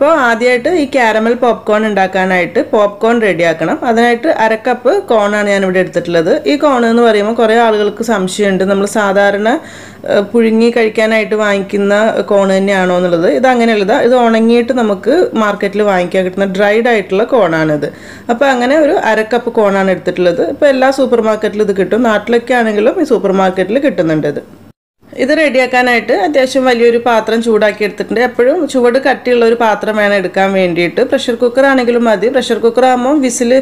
അപ്പോൾ ആദ്യമായിട്ട് ഈ കാരമൽ പോപ്കോൺ ഉണ്ടാക്കാനായിട്ട് പോപ്കോൺ റെഡിയാക്കണം. അതിനായിട്ട് 1/2 കപ്പ് കോണാണ് ഞാനിവിടെ എടുത്തിട്ടുള്ളത്. ഈ കോൺ എന്ന് പറയുമ്പോൾ കുറേ ആളുകൾക്ക് സംശയമുണ്ട്, നമ്മൾ സാധാരണ പുഴുങ്ങി കഴിക്കാനായിട്ട് വാങ്ങിക്കുന്ന കോൺ തന്നെയാണോ എന്നുള്ളത്. ഇത് അങ്ങനെയുള്ളത്, ഇത് ഉണങ്ങിയിട്ട് നമുക്ക് മാർക്കറ്റിൽ വാങ്ങിക്കാൻ കിട്ടുന്ന ഡ്രൈഡ് ആയിട്ടുള്ള കോണാണിത്. അപ്പോൾ അങ്ങനെ ഒരു 1/2 കപ്പ് കോണാണ് എടുത്തിട്ടുള്ളത്. ഇപ്പോൾ എല്ലാ സൂപ്പർ മാർക്കറ്റിലും ഇത് കിട്ടും, നാട്ടിലൊക്കെ ആണെങ്കിലും ഈ സൂപ്പർ മാർക്കറ്റിൽ കിട്ടുന്നുണ്ട്. ഇത് റെഡിയാക്കാനായിട്ട് അത്യാവശ്യം വലിയൊരു പാത്രം ചൂടാക്കി എടുത്തിട്ടുണ്ട്. എപ്പോഴും ചുവട് കട്ടിയുള്ള ഒരു പാത്രം വേണം എടുക്കാൻ വേണ്ടിയിട്ട്. പ്രഷർ കുക്കർ ആണെങ്കിലും മതി. പ്രഷർ കുക്കർ ആകുമ്പോൾ വിസിൽ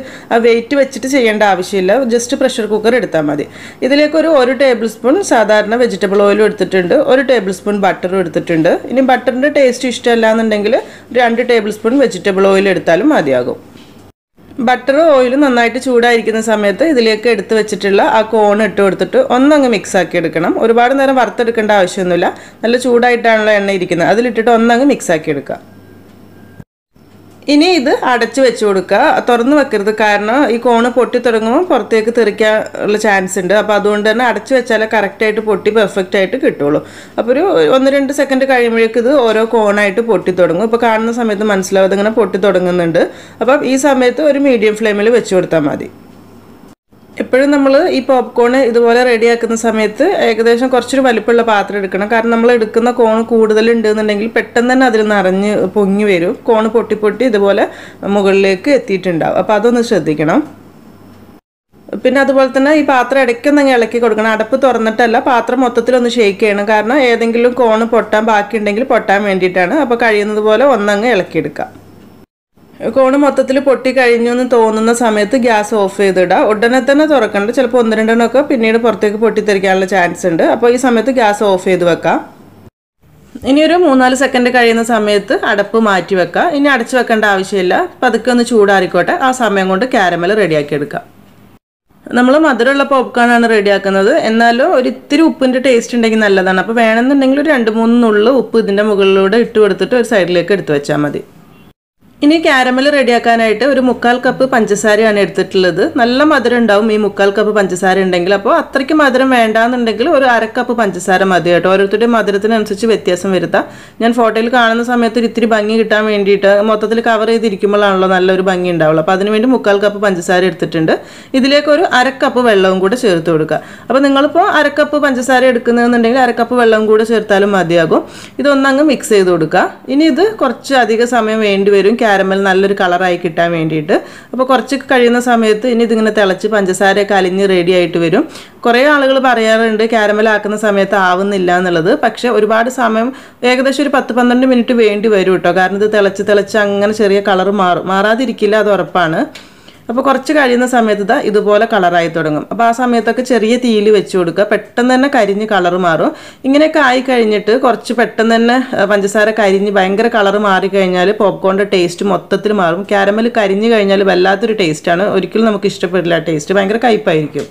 വെയിറ്റ് വെച്ചിട്ട് ചെയ്യേണ്ട ആവശ്യമില്ല, ജസ്റ്റ് പ്രഷർ കുക്കർ എടുത്താൽ മതി. ഇതിലേക്ക് ഒരു 1 ടേബിൾ സ്പൂൺ സാധാരണ വെജിറ്റബിൾ ഓയിലും എടുത്തിട്ടുണ്ട്, 1 ടേബിൾ സ്പൂൺ ബട്ടറും എടുത്തിട്ടുണ്ട്. ഇനി ബട്ടറിൻ്റെ ടേസ്റ്റ് ഇഷ്ടമല്ല എന്നുണ്ടെങ്കിൽ 2 ടേബിൾ സ്പൂൺ വെജിറ്റബിൾ ഓയിൽ എടുത്താലും മതിയാകും. ബട്ടർ ഓയിൽ നന്നായിട്ട് ചൂടായിരിക്കുന്ന സമയത്ത് ഇതിലേക്ക് എടുത്ത് വെച്ചിട്ടുള്ള ആ കോൺ ഇട്ട് കൊടുത്തിട്ട് ഒന്നങ്ങ് മിക്സ് ആക്കി എടുക്കണം. ഒരുപാട് നേരം വറുത്തെടുക്കേണ്ട ആവശ്യമൊന്നുമില്ല, നല്ല ചൂടായിട്ടാണല്ലോ എണ്ണ ഇരിക്കുന്നത്, അതിലിട്ടിട്ട് ഒന്നങ്ങ് മിക്സ് ആക്കി എടുക്കുക. ഇനി ഇത് അടച്ചു വെച്ച് കൊടുക്കുക, തുറന്ന് വെക്കരുത്. കാരണം ഈ കോണ് പൊട്ടി തുടങ്ങുമ്പോൾ പുറത്തേക്ക് തെറിക്കാനുള്ള ചാൻസ് ഉണ്ട്. അപ്പോൾ അതുകൊണ്ട് തന്നെ അടച്ചു വെച്ചാലേ കറക്റ്റായിട്ട് പൊട്ടി പെർഫെക്റ്റ് ആയിട്ട് കിട്ടുള്ളൂ. അപ്പോൾ ഒരു 1-2 സെക്കൻഡ് കഴിയുമ്പോഴേക്ക് ഇത് ഓരോ കോണായിട്ട് പൊട്ടി തുടങ്ങും. ഇപ്പോൾ കാണുന്ന സമയത്ത് മനസ്സിലാവും ഇതിങ്ങനെ പൊട്ടി തുടങ്ങുന്നുണ്ട്. അപ്പം ഈ സമയത്ത് ഒരു മീഡിയം ഫ്ലെയിമിൽ വെച്ച് കൊടുത്താൽ മതി. എപ്പോഴും നമ്മൾ ഈ പോപ്കോൺ ഇതുപോലെ റെഡിയാക്കുന്ന സമയത്ത് ഏകദേശം കുറച്ചൊരു വലിപ്പമുള്ള പാത്രം എടുക്കണം. കാരണം നമ്മൾ എടുക്കുന്ന കോൺ കൂടുതലുണ്ട് എന്നുണ്ടെങ്കിൽ പെട്ടെന്ന് തന്നെ അതിൽ നിറഞ്ഞ് പൊങ്ങി വരും, കോൺ പൊട്ടി പൊട്ടി ഇതുപോലെ മുകളിലേക്ക് എത്തിയിട്ടുണ്ടാവും. അപ്പോൾ അതൊന്ന് ശ്രദ്ധിക്കണം. പിന്നെ അതുപോലെ തന്നെ ഈ പാത്രം ഇടയ്ക്കൊന്നങ്ങ് ഇളക്കി കൊടുക്കണം. അടപ്പ് തുറന്നിട്ടല്ല, പാത്രം മൊത്തത്തിലൊന്ന് ഷേക്ക് ചെയ്യണം. കാരണം ഏതെങ്കിലും കോൺ പൊട്ടാൻ ബാക്കിയുണ്ടെങ്കിൽ പൊട്ടാൻ വേണ്ടിയിട്ടാണ്. അപ്പോൾ കഴിയുന്നത് പോലെ ഒന്നങ്ങ് ഇളക്കിയെടുക്കാം. കോണ് മൊത്തത്തിൽ പൊട്ടി കഴിഞ്ഞു എന്ന് തോന്നുന്ന സമയത്ത് ഗ്യാസ് ഓഫ് ചെയ്തിടുക. ഉടനെ തന്നെ തുറക്കണ്ട, ചിലപ്പോൾ 1-2 എണ്ണമൊക്കെ പിന്നീട് പുറത്തേക്ക് പൊട്ടിത്തെറിക്കാനുള്ള ചാൻസ് ഉണ്ട്. അപ്പോൾ ഈ സമയത്ത് ഗ്യാസ് ഓഫ് ചെയ്ത് വെക്കാം. ഇനി ഒരു 3-4 സെക്കൻഡ് കഴിയുന്ന സമയത്ത് അടപ്പ് മാറ്റി വെക്കാം. ഇനി അടച്ചു വെക്കേണ്ട ആവശ്യമില്ല, പതുക്കെ ഒന്ന് ചൂടാറിക്കോട്ടെ. ആ സമയം കൊണ്ട് കാരമൽ റെഡിയാക്കി എടുക്കാം. നമ്മൾ മധുരമുള്ള പോപ്കോണാണ് റെഡിയാക്കുന്നത്, എന്നാലും ഒരു ഇത്തിരി ഉപ്പിൻ്റെ ടേസ്റ്റ് ഉണ്ടെങ്കിൽ നല്ലതാണ്. അപ്പോൾ വേണമെന്നുണ്ടെങ്കിൽ ഒരു 2-3 നുള്ളു ഉപ്പ് ഇതിൻ്റെ മുകളിലൂടെ ഇട്ട് കൊടുത്തിട്ട് ഒരു സൈഡിലേക്ക് എടുത്തു വെച്ചാൽ മതി. ഇനി കാരമൽ റെഡിയാക്കാനായിട്ട് ഒരു 1/4 കപ്പ് പഞ്ചസാരയാണ് എടുത്തിട്ടുള്ളത്. നല്ല മധുരം ഉണ്ടാവും ഈ 1/4 കപ്പ് പഞ്ചസാര ഉണ്ടെങ്കിൽ. അപ്പോൾ അത്രയ്ക്ക് മധുരം വേണ്ടാന്നുണ്ടെങ്കിൽ ഒരു 1/2 കപ്പ് പഞ്ചസാര മതി കേട്ടോ. ഓരോരുത്തരുടെയും മധുരത്തിനനുസരിച്ച് വ്യത്യാസം വരുത്താം. ഞാൻ ഫോട്ടോയിൽ കാണുന്ന സമയത്ത് ഒരു ഇത്തിരി ഭംഗി കിട്ടാൻ വേണ്ടിയിട്ട് മൊത്തത്തിൽ കവർ ചെയ്തിരിക്കുമ്പോഴാണല്ലോ നല്ലൊരു ഭംഗി ഉണ്ടാവുള്ളൂ. അപ്പോൾ അതിനുവേണ്ടി 1/4 കപ്പ് പഞ്ചസാര എടുത്തിട്ടുണ്ട്. ഇതിലേക്ക് ഒരു 1/2 കപ്പ് വെള്ളവും കൂടെ ചേർത്ത് കൊടുക്കുക. അപ്പോൾ നിങ്ങളിപ്പോൾ 1/2 കപ്പ് പഞ്ചസാര എടുക്കുന്നതെന്നുണ്ടെങ്കിൽ 1/2 കപ്പ് വെള്ളം കൂടെ ചേർത്താലും മതിയാകും. ഇതൊന്നങ്ങ് മിക്സ് ചെയ്ത് കൊടുക്കുക. ഇനി ഇത് കുറച്ച് അധിക സമയം വേണ്ടി വരും കാരമൽ നല്ലൊരു കളറായി കിട്ടാൻ വേണ്ടിയിട്ട്. അപ്പോൾ കുറച്ച് കഴിയുന്ന സമയത്ത് ഇനി ഇതിങ്ങനെ തിളച്ച് പഞ്ചസാരയൊക്കെ അലിഞ്ഞ് റെഡി ആയിട്ട് വരും. കുറേ ആളുകൾ പറയാറുണ്ട് കാരമൽ ആക്കുന്ന സമയത്ത് ആവുന്നില്ല എന്നുള്ളത്. പക്ഷേ ഒരുപാട് സമയം, ഏകദേശം ഒരു 10-12 മിനിറ്റ് വേണ്ടി വരും കേട്ടോ. കാരണം ഇത് തിളച്ച് അങ്ങനെ ചെറിയ കളർ മാറാതിരിക്കില്ല, അത് ഉറപ്പാണ്. അപ്പോൾ കുറച്ച് കഴിയുന്ന സമയത്ത് ഇതുപോലെ കളറായി തുടങ്ങും. അപ്പോൾ ആ സമയത്തൊക്കെ ചെറിയ തീയിൽ വെച്ച് കൊടുക്കുക, പെട്ടെന്ന് തന്നെ കരിഞ്ഞ് കളർ മാറും. ഇങ്ങനെയൊക്കെ ആയി കഴിഞ്ഞിട്ട് കുറച്ച് പെട്ടെന്ന് തന്നെ പഞ്ചസാര കരിഞ്ഞ് ഭയങ്കര കളർ മാറിക്കഴിഞ്ഞാൽ പോപ്കോണിൻ്റെ ടേസ്റ്റ് മൊത്തത്തിൽ മാറും. കാരമൽ കരിഞ്ഞ് കഴിഞ്ഞാൽ വല്ലാത്തൊരു ടേസ്റ്റാണ്, ഒരിക്കലും നമുക്ക് ഇഷ്ടപ്പെടില്ല. ടേസ്റ്റ് ഭയങ്കര കയ്പായിരിക്കും.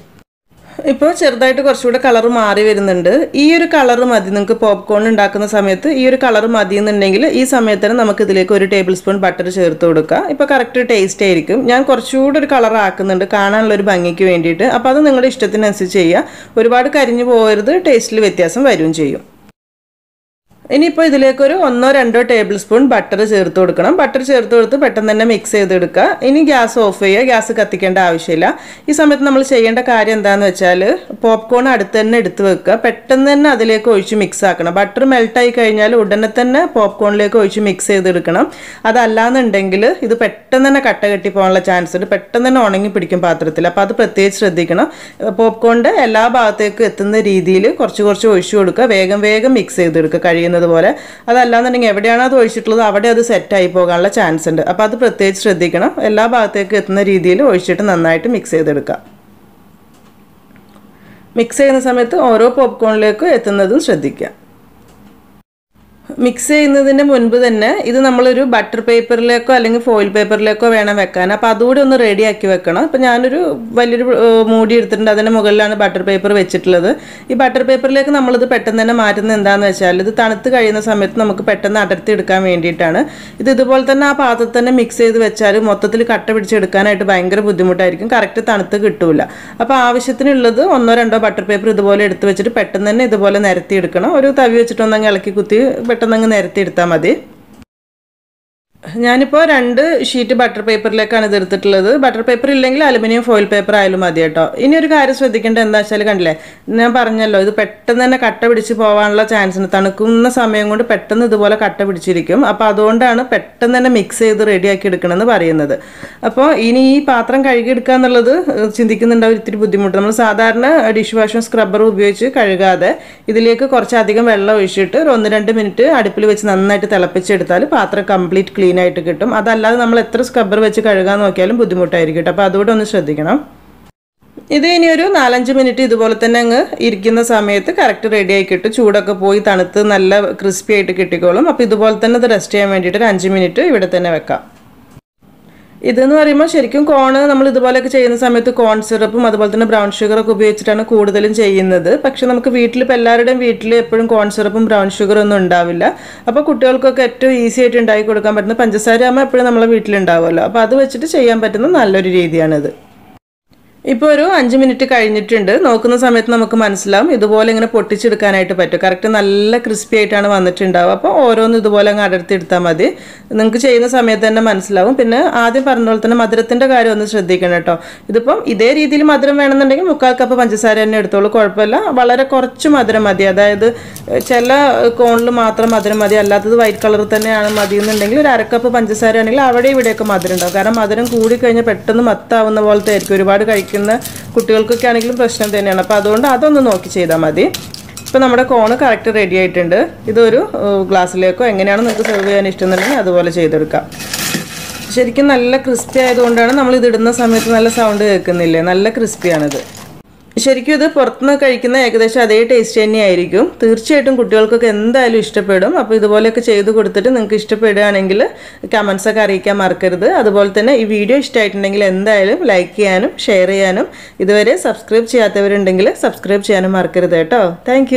ഇപ്പോൾ ചെറുതായിട്ട് കുറച്ചുകൂടെ കളർ മാറി വരുന്നുണ്ട്. ഈ ഒരു കളർ മതി നിങ്ങൾക്ക് പോപ്കോൺ ഉണ്ടാക്കുന്ന സമയത്ത്. ഈ ഒരു കളർ മതി എന്നുണ്ടെങ്കിൽ ഈ സമയത്ത് തന്നെ നമുക്ക് ഇതിലേക്ക് 1 ടേബിൾ സ്പൂൺ ബട്ടർ ചേർത്ത് കൊടുക്കുക. ഇപ്പോൾ കറക്റ്റ് ടേസ്റ്റ് ആയിരിക്കും. ഞാൻ കുറച്ചുകൂടെ ഒരു കളർ ആക്കുന്നുണ്ട് കാണാനുള്ളൊരു ഭംഗിക്ക് വേണ്ടിയിട്ട്. അപ്പോൾ അത് നിങ്ങളുടെ ഇഷ്ടത്തിനനുസരിച്ച് ചെയ്യുക. ഒരുപാട് കരിഞ്ഞു പോകരുത്, ടേസ്റ്റിൽ വ്യത്യാസം വരും ചെയ്യും. ഇനിയിപ്പോൾ ഇതിലേക്ക് ഒരു 1-2 ടേബിൾ സ്പൂൺ ബട്ടർ ചേർത്ത് കൊടുക്കണം. ബട്ടർ ചേർത്ത് കൊടുത്ത് പെട്ടെന്ന് തന്നെ മിക്സ് ചെയ്തെടുക്കുക. ഇനി ഗ്യാസ് ഓഫ് ചെയ്യുക, ഗ്യാസ് കത്തിക്കേണ്ട ആവശ്യമില്ല. ഈ സമയത്ത് നമ്മൾ ചെയ്യേണ്ട കാര്യം എന്താണെന്ന് വെച്ചാൽ പോപ്കോൺ അടുത്ത് തന്നെ എടുത്ത് വെക്കുക. പെട്ടെന്ന് തന്നെ അതിലേക്ക് ഒഴിച്ച് മിക്സ് ആക്കണം. ബട്ടർ മെൽട്ടായി കഴിഞ്ഞാൽ ഉടനെ തന്നെ പോപ്കോണിലേക്ക് ഒഴിച്ച് മിക്സ് ചെയ്തെടുക്കണം. അതല്ലാന്നുണ്ടെങ്കിൽ ഇത് പെട്ടെന്ന് തന്നെ കട്ട കെട്ടി പോകാനുള്ള ചാൻസ് ഉണ്ട്, പെട്ടെന്ന് തന്നെ ഉണങ്ങി പിടിക്കും പാത്രത്തിൽ. അപ്പോൾ അത് പ്രത്യേകിച്ച് ശ്രദ്ധിക്കണം. പോപ്കോണിൻ്റെ എല്ലാ ഭാഗത്തേക്കും എത്തുന്ന രീതിയിൽ കുറച്ച് ഒഴിച്ചു കൊടുക്കുക. വേഗം മിക്സ് ചെയ്തെടുക്കുക കഴിയുന്നത് പോലെ. അതല്ലാന്നുണ്ടെങ്കിൽ എവിടെയാണോ അത് ഒഴിച്ചിട്ടുള്ളത് അവിടെ അത് സെറ്റായി പോകാനുള്ള ചാൻസ് ഉണ്ട്. അപ്പോൾ അത് പ്രത്യേകിച്ച് ശ്രദ്ധിക്കണം. എല്ലാ ഭാഗത്തേക്കും എത്തുന്ന രീതിയിൽ ഒഴിച്ചിട്ട് നന്നായിട്ട് മിക്സ് ചെയ്തെടുക്കുക. മിക്സ് ചെയ്യുന്ന സമയത്ത് ഓരോ പോപ്കോണിലേക്കും എത്തുന്നതും ശ്രദ്ധിക്കുക. മിക്സ് ചെയ്യുന്നതിന് മുൻപ് തന്നെ ഇത് നമ്മളൊരു ബട്ടർ പേപ്പറിലേക്കോ അല്ലെങ്കിൽ ഫോയിൽ പേപ്പറിലേക്കോ വേണം വെക്കാൻ. അപ്പോൾ അതുകൂടി ഒന്ന് റെഡിയാക്കി വെക്കണം. ഇപ്പോൾ ഞാനൊരു വലിയൊരു മൂടി എടുത്തിട്ടുണ്ട്, അതിൻ്റെ മുകളിലാണ് ബട്ടർ പേപ്പർ വെച്ചിട്ടുള്ളത്. ഈ ബട്ടർ പേപ്പറിലേക്ക് നമ്മളിത് പെട്ടെന്ന് തന്നെ മാറ്റുന്നത് എന്താണെന്ന് വെച്ചാൽ ഇത് തണുത്ത് കഴിയുന്ന സമയത്ത് നമുക്ക് പെട്ടെന്ന് അടർത്തി എടുക്കാൻ വേണ്ടിയിട്ടാണ്. ഇത് ഇതുപോലെ തന്നെ ആ പാത്രത്തിൽ തന്നെ മിക്സ് ചെയ്ത് വെച്ചാൽ മൊത്തത്തിൽ കട്ട പിടിച്ചെടുക്കാനായിട്ട് ഭയങ്കര ബുദ്ധിമുട്ടായിരിക്കും, കറക്റ്റ് തണുത്ത് കിട്ടൂല. അപ്പോൾ ആവശ്യത്തിനുള്ളത് 1-2 ബട്ടർ പേപ്പർ ഇതുപോലെ എടുത്ത് വെച്ചിട്ട് പെട്ടെന്ന് തന്നെ ഇതുപോലെ നിരത്തി എടുക്കണം. ഒരു തവി വെച്ചിട്ടൊന്നങ്ങ് ഇളക്കി കുത്തി പെട്ടെന്ന് അങ്ങ് നിരത്തി എടുത്താൽ മതി. ഞാനിപ്പോൾ 2 ഷീറ്റ് ബട്ടർ പേപ്പറിലേക്കാണ് ഇത് എടുത്തിട്ടുള്ളത്. ബട്ടർ പേപ്പർ ഇല്ലെങ്കിൽ അലുമിനിയം ഫോയിൽ പേപ്പർ ആയാലും മതി കേട്ടോ. ഇനി ഒരു കാര്യം ശ്രദ്ധിക്കേണ്ടത് എന്താ വെച്ചാൽ കണ്ടില്ലേ, ഞാൻ പറഞ്ഞല്ലോ ഇത് പെട്ടെന്ന് തന്നെ കട്ട പിടിച്ച് പോകാനുള്ള ചാൻസ് ഉണ്ട്. തണുക്കുന്ന സമയം കൊണ്ട് പെട്ടെന്ന് ഇതുപോലെ കട്ട പിടിച്ചിരിക്കും. അപ്പോൾ അതുകൊണ്ടാണ് പെട്ടെന്ന് തന്നെ മിക്സ് ചെയ്ത് റെഡിയാക്കി എടുക്കണമെന്ന് പറയുന്നത്. അപ്പോൾ ഇനി ഈ പാത്രം കഴുകിയെടുക്കുക എന്നുള്ളത് ചിന്തിക്കുന്നുണ്ടാവും ഇത്തിരി ബുദ്ധിമുട്ട്. നമ്മൾ സാധാരണ ഡിഷ് വാഷും സ്ക്രബ്ബറും ഉപയോഗിച്ച് കഴുകാതെ ഇതിലേക്ക് കുറച്ചധികം വെള്ളം ഒഴിച്ചിട്ട് ഒരു 1-2 മിനിറ്റ് അടുപ്പിൽ വെച്ച് നന്നായിട്ട് തിളപ്പിച്ചെടുത്താൽ പാത്രം കംപ്ലീറ്റ് ക്ലീൻ ആയിട്ട് കിട്ടും. അതല്ലാതെ നമ്മൾ എത്ര സ്ക്രബ്ബർ വെച്ച് കഴുകാൻ നോക്കിയാലും ബുദ്ധിമുട്ടായിരിക്കും. അപ്പോൾ അതുകൂടെ ഒന്ന് ശ്രദ്ധിക്കണം. ഇത് ഇനി ഒരു 4-5 മിനിറ്റ് ഇതുപോലെ തന്നെ അങ്ങ് ഇരിക്കുന്ന സമയത്ത് കറക്റ്റ് റെഡി ആയി കിട്ടും. ചൂടൊക്കെ പോയി തണുത്ത് നല്ല ക്രിസ്പി ആയിട്ട് കിട്ടിക്കോളും. അപ്പോൾ ഇതുപോലെ തന്നെ ഇത് റെസ്റ്റ് ചെയ്യാൻ വേണ്ടിയിട്ട് ഒരു 5 മിനിറ്റ് ഇവിടെ തന്നെ വെക്കാം. ഇതെന്ന് പറയുമ്പോൾ ശരിക്കും കോൺ നമ്മൾ ഇതുപോലെയൊക്കെ ചെയ്യുന്ന സമയത്ത് കോൺ സിറപ്പും അതുപോലെ തന്നെ ബ്രൗൺ ഷുഗറൊക്കെ ഉപയോഗിച്ചിട്ടാണ് കൂടുതലും ചെയ്യുന്നത്. പക്ഷെ നമുക്ക് വീട്ടിലിപ്പോൾ എല്ലാവരുടെയും വീട്ടിൽ എപ്പോഴും കോൺ സിറപ്പും ബ്രൗൺ ഷുഗറും ഒന്നും ഉണ്ടാവില്ല. അപ്പോൾ കുട്ടികൾക്കൊക്കെ ഏറ്റവും ഈസി ആയിട്ട് ഉണ്ടാക്കി കൊടുക്കാൻ പറ്റുന്ന പഞ്ചസാര ആകുമ്പോൾ എപ്പോഴും നമ്മളെ വീട്ടിലുണ്ടാവുമല്ലോ. അപ്പോൾ അത് വെച്ചിട്ട് ചെയ്യാൻ പറ്റുന്ന നല്ലൊരു രീതിയാണിത്. ഇപ്പോൾ ഒരു 5 മിനിറ്റ് കഴിഞ്ഞിട്ടുണ്ട്. നോക്കുന്ന സമയത്ത് നമുക്ക് മനസ്സിലാവും ഇതുപോലെ ഇങ്ങനെ പൊട്ടിച്ചെടുക്കാനായിട്ട് പറ്റും. കറക്റ്റ് നല്ല ക്രിസ്പി ആയിട്ടാണ് വന്നിട്ടുണ്ടാവുക. അപ്പോൾ ഓരോന്നും ഇതുപോലെ അങ്ങ് അടർത്തിയെടുത്താൽ മതി. നിങ്ങൾക്ക് ചെയ്യുന്ന സമയത്ത് തന്നെ മനസ്സിലാവും. പിന്നെ ആദ്യം പറഞ്ഞ പോലെ തന്നെ മധുരത്തിൻ്റെ കാര്യം ഒന്ന് ശ്രദ്ധിക്കണം കേട്ടോ. ഇതിപ്പം ഇതേ രീതിയിൽ മധുരം വേണമെന്നുണ്ടെങ്കിൽ 3/4 കപ്പ് പഞ്ചസാര തന്നെ എടുത്തോളൂ, കുഴപ്പമില്ല. വളരെ കുറച്ച് മധുരം മതി. അതായത് ചില കോണിൽ മാത്രം മധുരം മതി, അല്ലാത്തത് വൈറ്റ് കളർ തന്നെയാണ് മതി എന്നുണ്ടെങ്കിൽ ഒരു 1/2 കപ്പ് പഞ്ചസാര ആണെങ്കിൽ അവിടെ ഇവിടെയൊക്കെ മധുരം ഉണ്ടാവും. കാരണം മധുരം കൂടിക്കഴിഞ്ഞാൽ പെട്ടെന്ന് മത്താവുന്ന പോലത്തെ ആയിരിക്കും. ഒരുപാട് കുട്ടികൾക്കൊക്കെ ആണെങ്കിലും പ്രശ്നം തന്നെയാണ്. അപ്പോൾ അതുകൊണ്ട് അതൊന്ന് നോക്കി ചെയ്താൽ മതി. ഇപ്പോൾ നമ്മുടെ കോണ് കറക്റ്റ് റെഡി ആയിട്ടുണ്ട്. ഇതൊരു ഗ്ലാസ്സിലേക്കോ എങ്ങനെയാണ് നിങ്ങൾക്ക് സെർവ് ചെയ്യാൻ ഇഷ്ടമെന്നുണ്ടെങ്കിൽ അതുപോലെ ചെയ്തെടുക്കാം. ശരിക്കും നല്ല ക്രിസ്പി ആയതുകൊണ്ടാണ് നമ്മൾ ഇതിടുന്ന സമയത്ത് നല്ല സൗണ്ട് കേൾക്കുന്നില്ലേ, നല്ല ക്രിസ്പിയാണിത്. ശരിക്കും ഇത് പുറത്തുനിന്ന് കഴിക്കുന്ന ഏകദേശം അതേ ടേസ്റ്റ് തന്നെയായിരിക്കും. തീർച്ചയായിട്ടും കുട്ടികൾക്കൊക്കെ എന്തായാലും ഇഷ്ടപ്പെടും. അപ്പോൾ ഇതുപോലെയൊക്കെ ചെയ്ത് കൊടുത്തിട്ട് നിങ്ങൾക്ക് ഇഷ്ടപ്പെടുകയാണെങ്കിൽ കമൻസൊക്കെ അറിയിക്കാൻ മറക്കരുത്. അതുപോലെ തന്നെ ഈ വീഡിയോ ഇഷ്ടമായിട്ടുണ്ടെങ്കിൽ എന്തായാലും ലൈക്ക് ചെയ്യാനും ഷെയർ ചെയ്യാനും ഇതുവരെ സബ്സ്ക്രൈബ് ചെയ്യാത്തവരുണ്ടെങ്കിൽ സബ്സ്ക്രൈബ് ചെയ്യാനും മറക്കരുത് കേട്ടോ. താങ്ക്